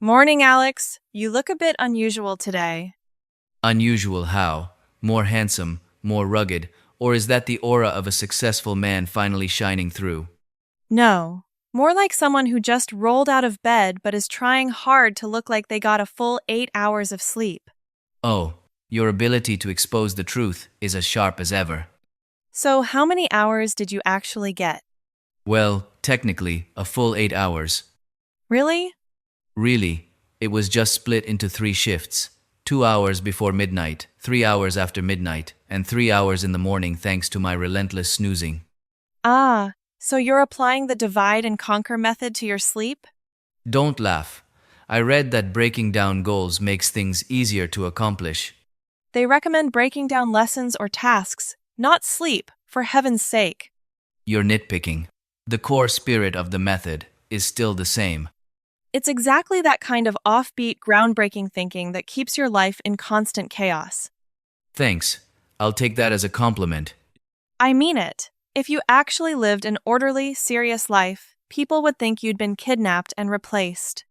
Morning, Alex. You look a bit unusual today. Unusual how? More handsome, more rugged, or is that the aura of a successful man finally shining through? No, more like someone who just rolled out of bed but is trying hard to look like they got a full 8 hours of sleep. Oh, your ability to expose the truth is as sharp as ever. So, how many hours did you actually get? Well, technically, a full 8 hours. Really? Really, it was just split into 3 shifts. 2 hours before midnight, 3 hours after midnight, and 3 hours in the morning thanks to my relentless snoozing. Ah, so you're applying the divide and conquer method to your sleep? Don't laugh. I read that breaking down goals makes things easier to accomplish. They recommend breaking down lessons or tasks, not sleep, for heaven's sake. You're nitpicking. The core spirit of the method is still the same. It's exactly that kind of offbeat, groundbreaking thinking that keeps your life in constant chaos. Thanks. I'll take that as a compliment. I mean it. If you actually lived an orderly, serious life, people would think you'd been kidnapped and replaced.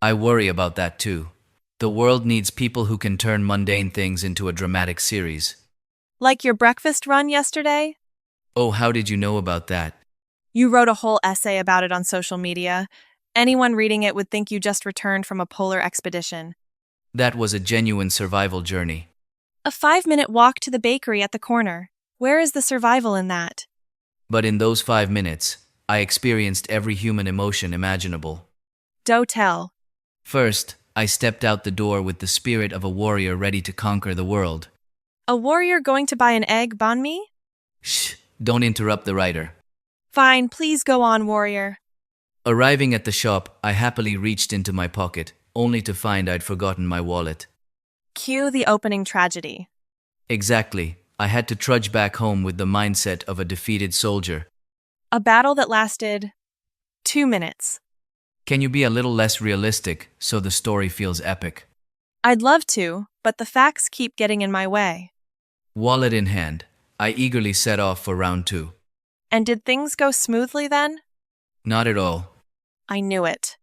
I worry about that too. The world needs people who can turn mundane things into a dramatic series. Like your breakfast run yesterday? Oh, how did you know about that? You wrote a whole essay about it on social media. Anyone reading it would think you just returned from a polar expedition. That was a genuine survival journey. A 5-minute walk to the bakery at the corner. Where is the survival in that? But in those 5 minutes, I experienced every human emotion imaginable. Do tell. First, I stepped out the door with the spirit of a warrior ready to conquer the world. A warrior going to buy an egg banh mi? Shh, don't interrupt the writer. Fine, please go on, warrior. Arriving at the shop, I happily reached into my pocket, only to find I'd forgotten my wallet. Cue the opening tragedy. Exactly. I had to trudge back home with the mindset of a defeated soldier. A battle that lasted 2 minutes. Can you be a little less realistic so the story feels epic? I'd love to, but the facts keep getting in my way. Wallet in hand, I eagerly set off for round 2. And did things go smoothly then? Not at all. I knew it.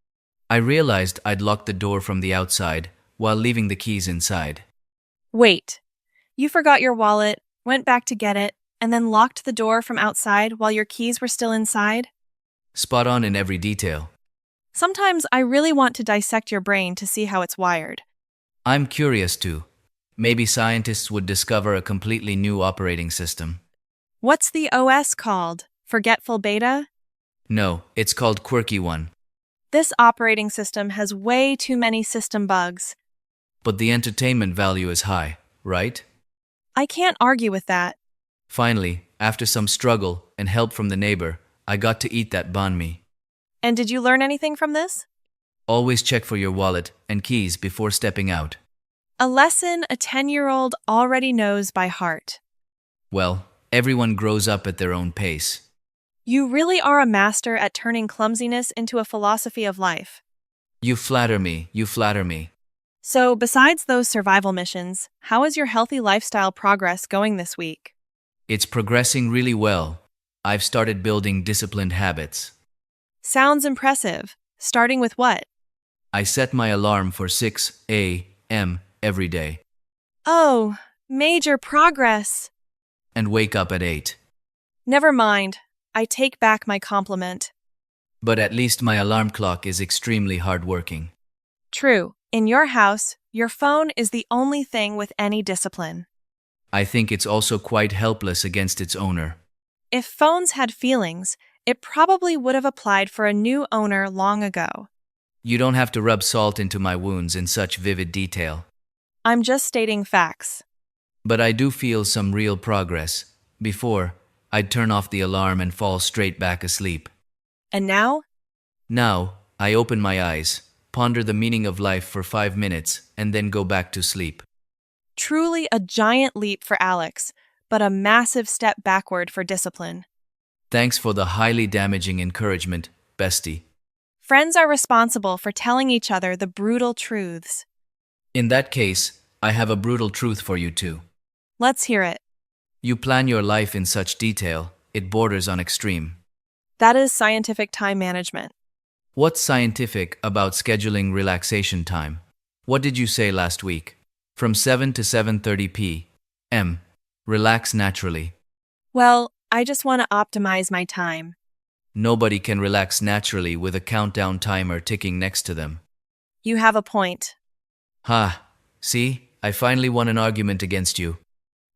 I realized I'd locked the door from the outside while leaving the keys inside. Wait. You forgot your wallet, went back to get it, and then locked the door from outside while your keys were still inside? Spot on in every detail. Sometimes I really want to dissect your brain to see how it's wired. I'm curious too. Maybe scientists would discover a completely new operating system. What's the OS called? Forgetful Beta? No, it's called Quirky One. This operating system has way too many system bugs. But the entertainment value is high, right? I can't argue with that. Finally, after some struggle and help from the neighbor, I got to eat that banh mi. And did you learn anything from this? Always check for your wallet and keys before stepping out. A lesson a 10-year-old already knows by heart. Well, everyone grows up at their own pace. You really are a master at turning clumsiness into a philosophy of life. You flatter me, you flatter me. So, besides those survival missions, how is your healthy lifestyle progress going this week? It's progressing really well. I've started building disciplined habits. Sounds impressive. Starting with what? I set my alarm for 6 a.m. every day Oh, major progress. and wake up at 8. Never mind. I take back my compliment. But at least my alarm clock is extremely hardworking. True. In your house, your phone is the only thing with any discipline. I think it's also quite helpless against its owner. If phones had feelings, it probably would have applied for a new owner long ago. You don't have to rub salt into my wounds in such vivid detail. I'm just stating facts. But I do feel some real progress. Before, I'd turn off the alarm and fall straight back asleep. And now? Now, I open my eyes, ponder the meaning of life for 5 minutes, and then go back to sleep. Truly a giant leap for Alex, but a massive step backward for discipline. Thanks for the highly damaging encouragement, bestie. Friends are responsible for telling each other the brutal truths. In that case, I have a brutal truth for you too. Let's hear it. You plan your life in such detail, it borders on extreme. That is scientific time management. What's scientific about scheduling relaxation time? What did you say last week? From 7 to 7:30 p.m. Relax naturally. Well, I just want to optimize my time. Nobody can relax naturally with a countdown timer ticking next to them. You have a point. Ha, see? I finally won an argument against you.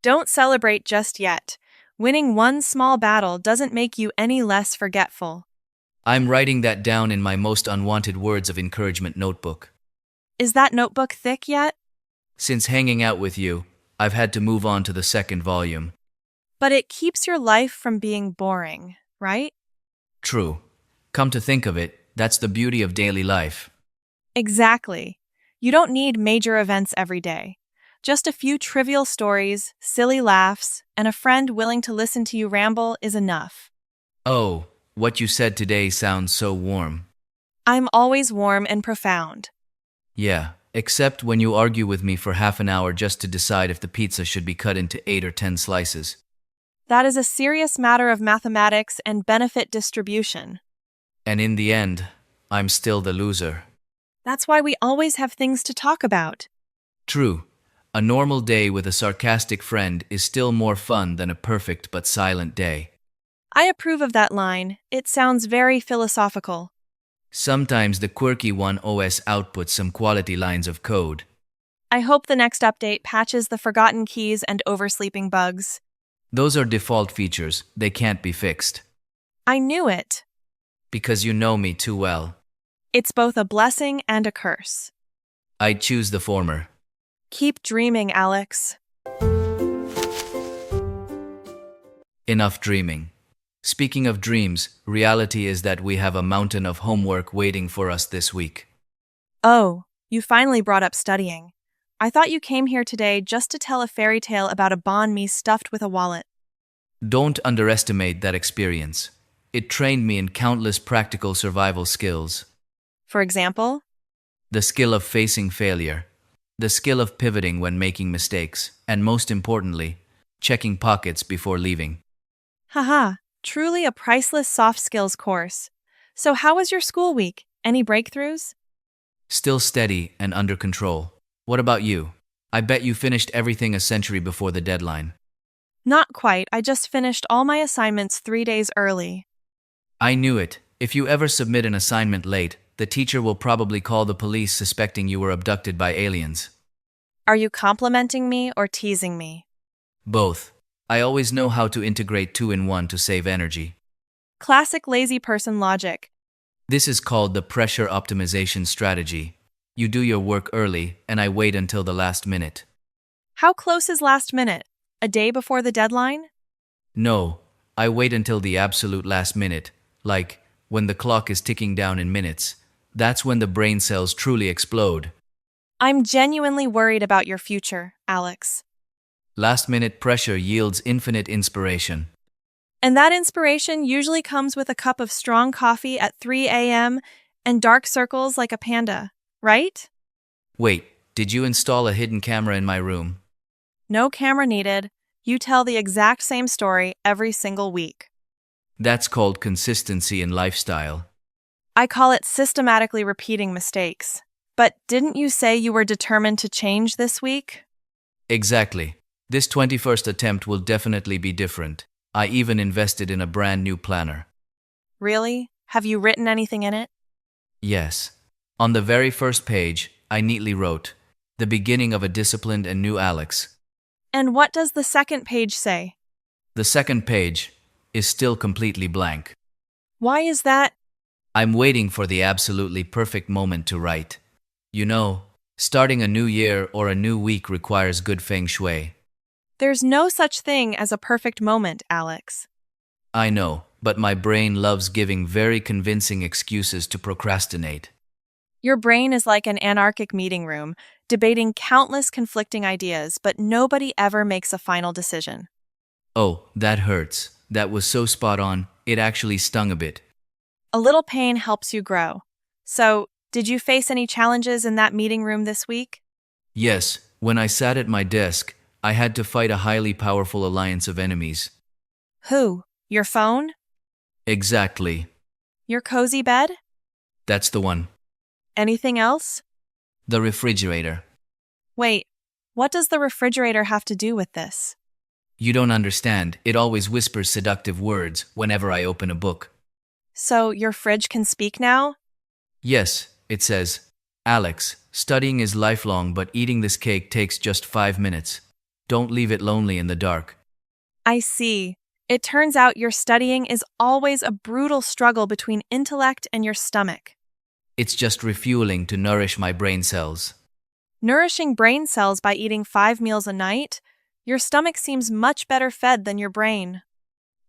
Don't celebrate just yet. Winning one small battle doesn't make you any less forgetful. I'm writing that down in my most unwanted words of encouragement notebook. Is that notebook thick yet? Since hanging out with you, I've had to move on to the second volume. But it keeps your life from being boring, right? True. Come to think of it, that's the beauty of daily life. Exactly. You don't need major events every day. Just a few trivial stories, silly laughs, and a friend willing to listen to you ramble is enough. Oh, what you said today sounds so warm. I'm always warm and profound. Yeah, except when you argue with me for half an hour just to decide if the pizza should be cut into 8 or 10 slices. That is a serious matter of mathematics and benefit distribution. And in the end, I'm still the loser. That's why we always have things to talk about. True. A normal day with a sarcastic friend is still more fun than a perfect but silent day. I approve of that line. It sounds very philosophical. Sometimes the quirky one OS outputs some quality lines of code. I hope the next update patches the forgotten keys and oversleeping bugs. Those are default features, they can't be fixed. I knew it. Because you know me too well. It's both a blessing and a curse. I'd choose the former. Keep dreaming, Alex. Enough dreaming. Speaking of dreams, reality is that we have a mountain of homework waiting for us this week. Oh, you finally brought up studying. I thought you came here today just to tell a fairy tale about a banh mi stuffed with a wallet. Don't underestimate that experience. It trained me in countless practical survival skills. For example? The skill of facing failure. The skill of pivoting when making mistakes. And most importantly, checking pockets before leaving. Haha, truly a priceless soft skills course. So how was your school week? Any breakthroughs? Still steady and under control. What about you? I bet you finished everything a century before the deadline. Not quite. I just finished all my assignments 3 days early. I knew it. If you ever submit an assignment late, the teacher will probably call the police suspecting you were abducted by aliens. Are you complimenting me or teasing me? Both. I always know how to integrate two in one to save energy. Classic lazy person logic. This is called the pressure optimization strategy. You do your work early, and I wait until the last minute. How close is last minute? A day before the deadline? No, I wait until the absolute last minute, like when the clock is ticking down in minutes. That's when the brain cells truly explode. I'm genuinely worried about your future, Alex. Last-minute pressure yields infinite inspiration. And that inspiration usually comes with a cup of strong coffee at 3 a.m. and dark circles like a panda, right? Wait, did you install a hidden camera in my room? No camera needed. You tell the exact same story every single week. That's called consistency in lifestyle. I call it systematically repeating mistakes. But didn't you say you were determined to change this week? Exactly. This 21st attempt will definitely be different. I even invested in a brand new planner. Really? Have you written anything in it? Yes. On the very first page, I neatly wrote, "The beginning of a disciplined and new Alex." And what does the second page say? The second page is still completely blank. Why is that? I'm waiting for the absolutely perfect moment to write. You know, starting a new year or a new week requires good feng shui. There's no such thing as a perfect moment, Alex. I know, but my brain loves giving very convincing excuses to procrastinate. Your brain is like an anarchic meeting room, debating countless conflicting ideas, but nobody ever makes a final decision. Oh, that hurts. That was so spot on, it actually stung a bit. A little pain helps you grow. So, did you face any challenges in that meeting room this week? Yes, when I sat at my desk, I had to fight a highly powerful alliance of enemies. Who? Your phone? Exactly. Your cozy bed? That's the one. Anything else? The refrigerator. Wait, what does the refrigerator have to do with this? You don't understand. It always whispers seductive words whenever I open a book. So your fridge can speak now? Yes, it says, Alex, studying is lifelong, but eating this cake takes just 5 minutes. Don't leave it lonely in the dark. I see. It turns out your studying is always a brutal struggle between intellect and your stomach. It's just refueling to nourish my brain cells. Nourishing brain cells by eating 5 meals a night? Your stomach seems much better fed than your brain.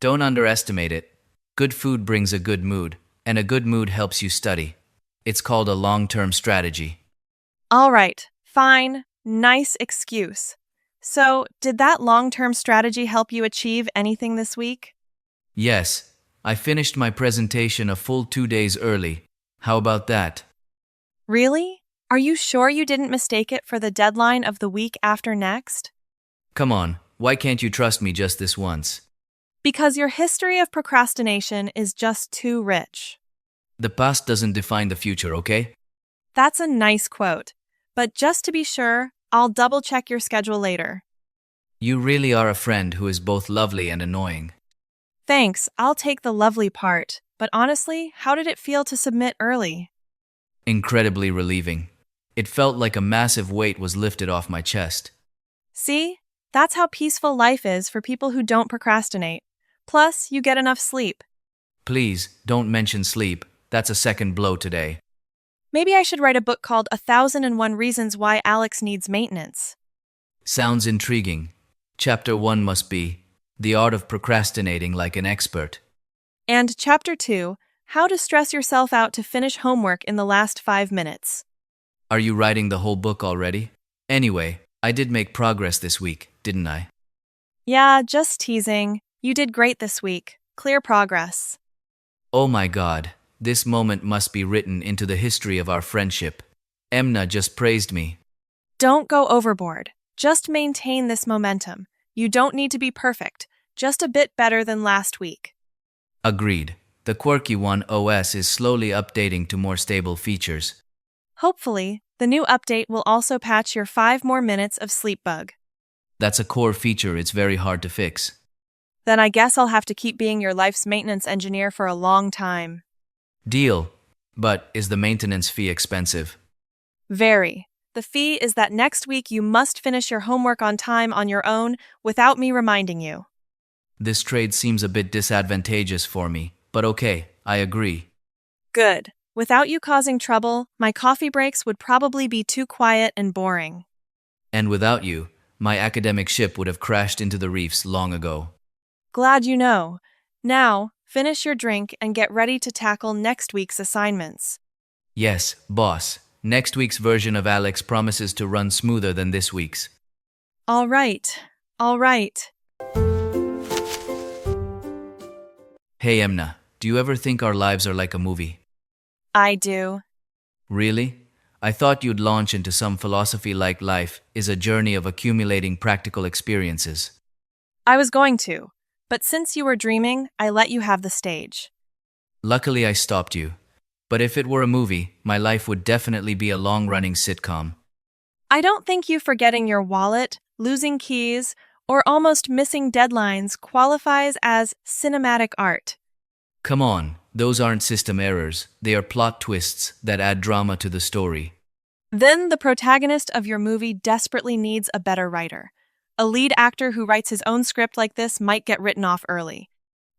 Don't underestimate it. Good food brings a good mood, and a good mood helps you study. It's called a long-term strategy. All right, fine, nice excuse. So, did that long-term strategy help you achieve anything this week? Yes, I finished my presentation a full 2 days early. How about that? Really? Are you sure you didn't mistake it for the deadline of the week after next? Come on, why can't you trust me just this once? Because your history of procrastination is just too rich. The past doesn't define the future, okay? That's a nice quote. But just to be sure, I'll double-check your schedule later. You really are a friend who is both lovely and annoying. Thanks, I'll take the lovely part. But honestly, how did it feel to submit early? Incredibly relieving. It felt like a massive weight was lifted off my chest. See? That's how peaceful life is for people who don't procrastinate. Plus, you get enough sleep. Please, don't mention sleep. That's a second blow today. Maybe I should write a book called 1001 Reasons Why Alex Needs Maintenance. Sounds intriguing. Chapter 1 must be The Art of Procrastinating Like an Expert. And Chapter 2, How to Stress Yourself Out to Finish Homework in the Last 5 Minutes. Are you writing the whole book already? Anyway, I did make progress this week, didn't I? Yeah, just teasing. You did great this week. Clear progress. Oh my God, this moment must be written into the history of our friendship. Emna just praised me. Don't go overboard. Just maintain this momentum. You don't need to be perfect, just a bit better than last week. Agreed. The quirky one OS is slowly updating to more stable features. Hopefully, the new update will also patch your 5 more minutes of sleep bug. That's a core feature it's very hard to fix. Then I guess I'll have to keep being your life's maintenance engineer for a long time. Deal. But is the maintenance fee expensive? Very. The fee is that next week you must finish your homework on time on your own without me reminding you. This trade seems a bit disadvantageous for me, but okay, I agree. Good. Without you causing trouble, my coffee breaks would probably be too quiet and boring. And without you, my academic ship would have crashed into the reefs long ago. Glad you know. Now, finish your drink and get ready to tackle next week's assignments. Yes, boss. Next week's version of Alex promises to run smoother than this week's. All right. Hey Emna, do you ever think our lives are like a movie? I do. Really? I thought you'd launch into some philosophy like life is a journey of accumulating practical experiences. I was going to, but since you were dreaming, I let you have the stage. Luckily I stopped you. But if it were a movie, my life would definitely be a long-running sitcom. I don't think you forgetting your wallet, losing keys, or almost missing deadlines qualifies as cinematic art. Come on, those aren't system errors. They are plot twists that add drama to the story. Then the protagonist of your movie desperately needs a better writer. A lead actor who writes his own script like this might get written off early.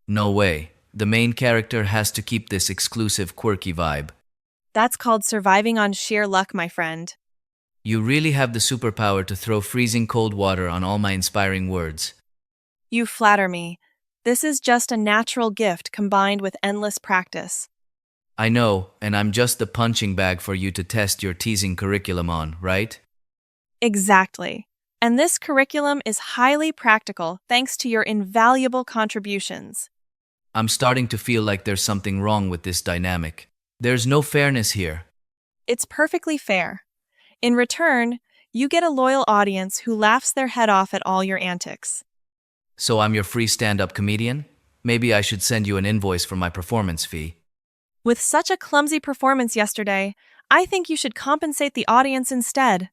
No way. The main character has to keep this exclusive, quirky vibe. That's called surviving on sheer luck, my friend. You really have the superpower to throw freezing cold water on all my inspiring words. You flatter me. This is just a natural gift combined with endless practice. I know, and I'm just the punching bag for you to test your teasing curriculum on, right? Exactly. And this curriculum is highly practical thanks to your invaluable contributions. I'm starting to feel like there's something wrong with this dynamic. There's no fairness here. It's perfectly fair. In return, you get a loyal audience who laughs their head off at all your antics. So I'm your free stand-up comedian? Maybe I should send you an invoice for my performance fee. With such a clumsy performance yesterday, I think you should compensate the audience instead.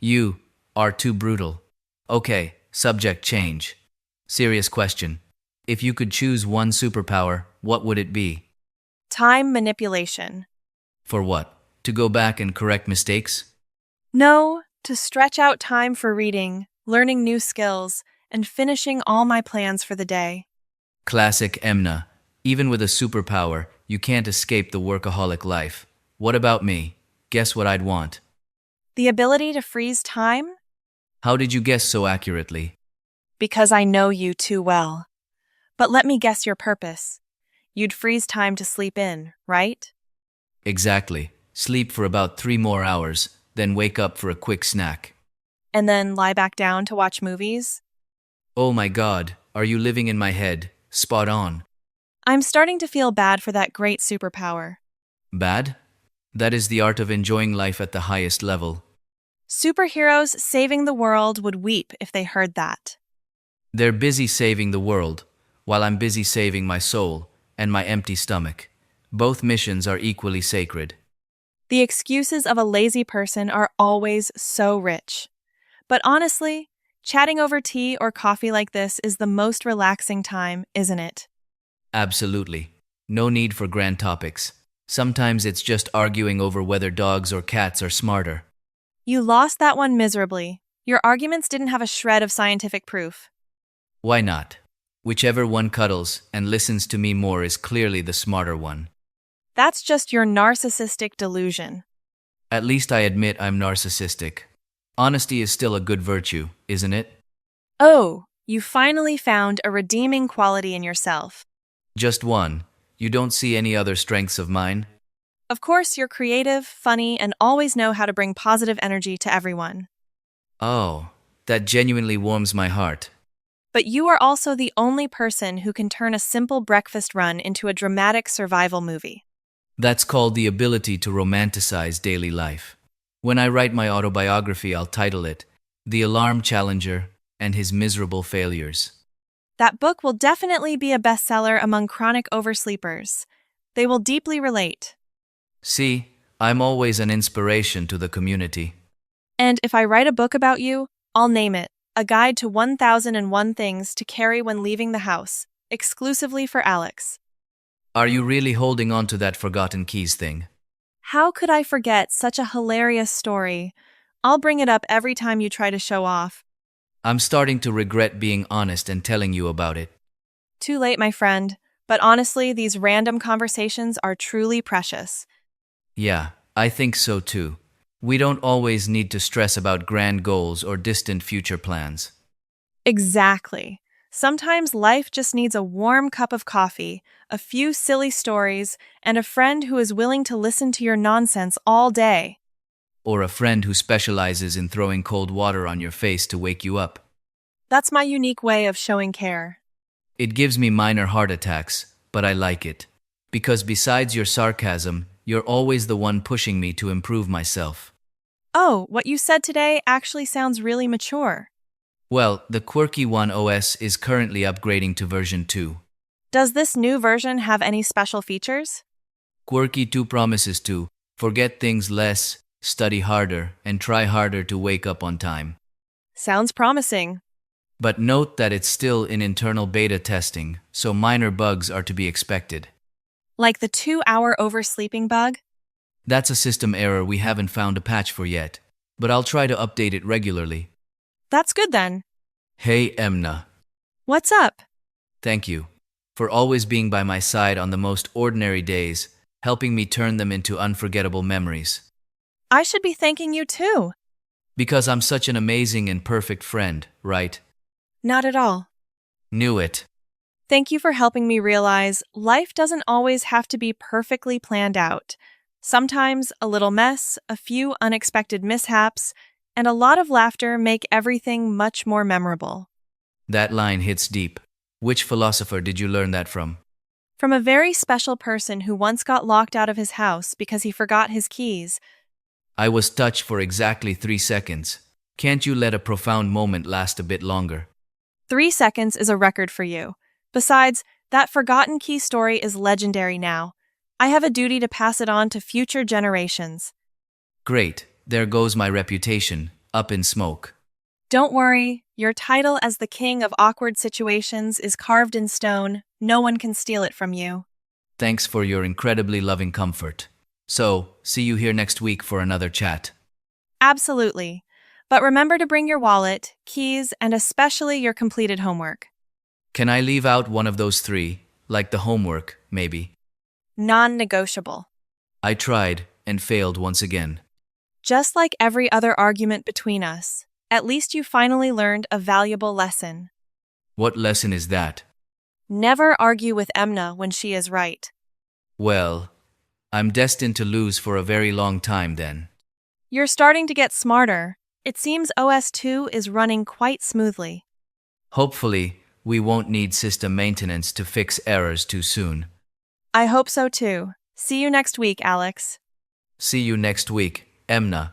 You are too brutal. Okay, subject change. Serious question. If you could choose one superpower, what would it be? Time manipulation. For what? To go back and correct mistakes? No, to stretch out time for reading, learning new skills, and finishing all my plans for the day. Classic Emna. Even with a superpower, you can't escape the workaholic life. What about me? Guess what I'd want? The ability to freeze time? How did you guess so accurately? Because I know you too well. But let me guess your purpose. You'd freeze time to sleep in, right? Exactly. Sleep for about 3 more hours, then wake up for a quick snack. And then lie back down to watch movies? Oh my god, are you living in my head? Spot on. I'm starting to feel bad for that great superpower. Bad? That is the art of enjoying life at the highest level. Superheroes saving the world would weep if they heard that. They're busy saving the world, while I'm busy saving my soul and my empty stomach. Both missions are equally sacred. The excuses of a lazy person are always so rich. But honestly, chatting over tea or coffee like this is the most relaxing time, isn't it? Absolutely. No need for grand topics. Sometimes it's just arguing over whether dogs or cats are smarter. You lost that one miserably. Your arguments didn't have a shred of scientific proof. Why not? Whichever one cuddles and listens to me more is clearly the smarter one. That's just your narcissistic delusion. At least I admit I'm narcissistic. Honesty is still a good virtue, isn't it? Oh, you finally found a redeeming quality in yourself. Just one. You don't see any other strengths of mine? Of course, you're creative, funny, and always know how to bring positive energy to everyone. Oh, that genuinely warms my heart. But you are also the only person who can turn a simple breakfast run into a dramatic survival movie. That's called the ability to romanticize daily life. When I write my autobiography, I'll title it The Alarm Challenger and His Miserable Failures. That book will definitely be a bestseller among chronic oversleepers. They will deeply relate. See, I'm always an inspiration to the community. And if I write a book about you, I'll name it A Guide to 1001 Things to Carry When Leaving the House, exclusively for Alex. Are you really holding on to that forgotten keys thing? How could I forget such a hilarious story? I'll bring it up every time you try to show off. I'm starting to regret being honest and telling you about it. Too late, my friend. But honestly, these random conversations are truly precious. Yeah, I think so too. We don't always need to stress about grand goals or distant future plans. Exactly. Sometimes life just needs a warm cup of coffee, a few silly stories, and a friend who is willing to listen to your nonsense all day. Or a friend who specializes in throwing cold water on your face to wake you up. That's my unique way of showing care. It gives me minor heart attacks, but I like it. Because besides your sarcasm, you're always the one pushing me to improve myself. Oh, what you said today actually sounds really mature. Well, the Quirky One OS is currently upgrading to version 2. Does this new version have any special features? Quirky 2 promises to forget things less, study harder, and try harder to wake up on time. Sounds promising. But note that it's still in internal beta testing, so minor bugs are to be expected. Like the 2-hour oversleeping bug? That's a system error we haven't found a patch for yet, but I'll try to update it regularly. That's good then. Hey Emna. What's up? Thank you for always being by my side on the most ordinary days, helping me turn them into unforgettable memories. I should be thanking you too. Because I'm such an amazing and perfect friend, right? Not at all. Knew it. Thank you for helping me realize life doesn't always have to be perfectly planned out. Sometimes a little mess, a few unexpected mishaps, and a lot of laughter make everything much more memorable. That line hits deep. Which philosopher did you learn that from? From a very special person who once got locked out of his house because he forgot his keys. I was touched for exactly 3 seconds. Can't you let a profound moment last a bit longer? 3 seconds is a record for you. Besides, that forgotten key story is legendary now. I have a duty to pass it on to future generations. Great, there goes my reputation, up in smoke. Don't worry, your title as the king of awkward situations is carved in stone. No one can steal it from you. Thanks for your incredibly loving comfort. So, see you here next week for another chat. Absolutely. But remember to bring your wallet, keys, and especially your completed homework. Can I leave out one of those three, like the homework, maybe? Non-negotiable. I tried and failed once again. Just like every other argument between us, at least you finally learned a valuable lesson. What lesson is that? Never argue with Emna when she is right. Well, I'm destined to lose for a very long time then. You're starting to get smarter. It seems OS2 is running quite smoothly. Hopefully, we won't need system maintenance to fix errors too soon. I hope so too. See you next week, Alex. See you next week, Emna.